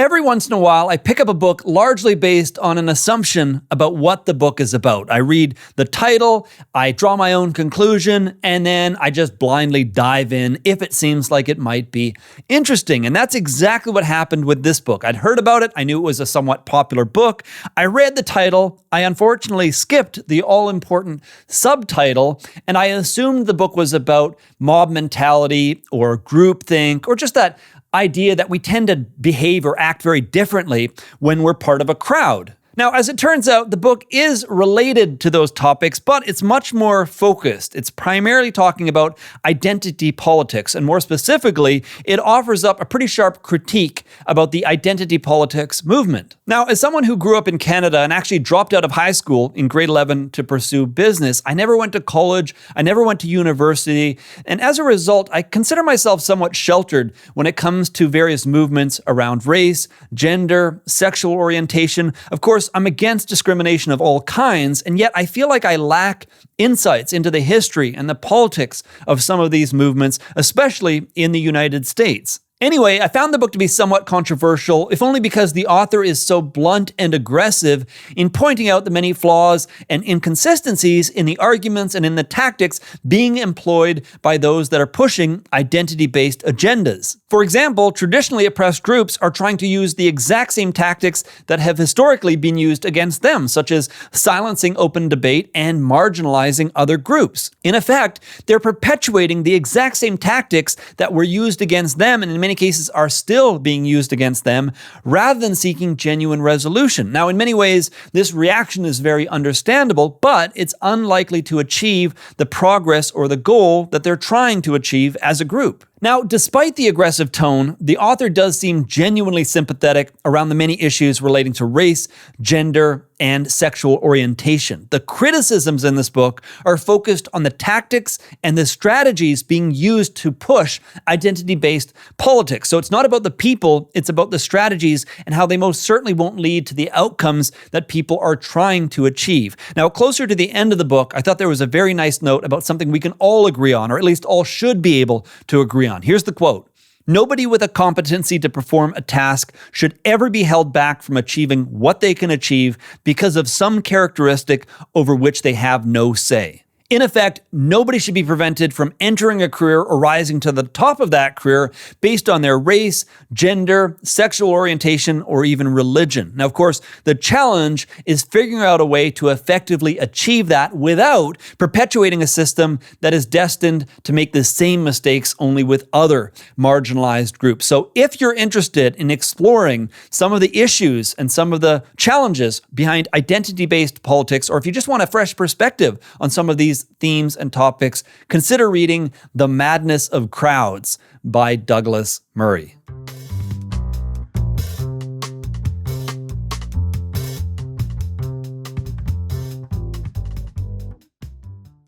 Every once in a while, I pick up a book largely based on an assumption about what the book is about. I read the title, I draw my own conclusion, and then I just blindly dive in if it seems like it might be interesting. And that's exactly what happened with this book. I'd heard about it, I knew it was a somewhat popular book. I read the title, I unfortunately skipped the all-important subtitle, and I assumed the book was about mob mentality or groupthink or just that idea that we tend to behave or act very differently when we're part of a crowd. Now, as it turns out, the book is related to those topics, but it's much more focused. It's primarily talking about identity politics, and more specifically, it offers up a pretty sharp critique about the identity politics movement. Now, as someone who grew up in Canada and actually dropped out of high school in grade 11 to pursue business, I never went to college, I never went to university, and as a result, I consider myself somewhat sheltered when it comes to various movements around race, gender, sexual orientation. Of course, I'm against discrimination of all kinds, and yet I feel like I lack insights into the history and the politics of some of these movements, especially in the United States. Anyway, I found the book to be somewhat controversial, if only because the author is so blunt and aggressive in pointing out the many flaws and inconsistencies in the arguments and in the tactics being employed by those that are pushing identity-based agendas. For example, traditionally oppressed groups are trying to use the exact same tactics that have historically been used against them, such as silencing open debate and marginalizing other groups. In effect, they're perpetuating the exact same tactics that were used against them and in many cases are still being used against them, rather than seeking genuine resolution. Now, in many ways, this reaction is very understandable, but it's unlikely to achieve the progress or the goal that they're trying to achieve as a group. Now, despite the aggressive tone, the author does seem genuinely sympathetic around the many issues relating to race, gender, and sexual orientation. The criticisms in this book are focused on the tactics and the strategies being used to push identity-based politics. So it's not about the people, it's about the strategies and how they most certainly won't lead to the outcomes that people are trying to achieve. Now, closer to the end of the book, I thought there was a very nice note about something we can all agree on, or at least all should be able to agree on. Here's the quote. "Nobody with a competency to perform a task should ever be held back from achieving what they can achieve because of some characteristic over which they have no say." In effect, nobody should be prevented from entering a career or rising to the top of that career based on their race, gender, sexual orientation, or even religion. Now, of course, the challenge is figuring out a way to effectively achieve that without perpetuating a system that is destined to make the same mistakes only with other marginalized groups. So if you're interested in exploring some of the issues and some of the challenges behind identity-based politics, or if you just want a fresh perspective on some of these themes and topics, consider reading The Madness of Crowds by Douglas Murray.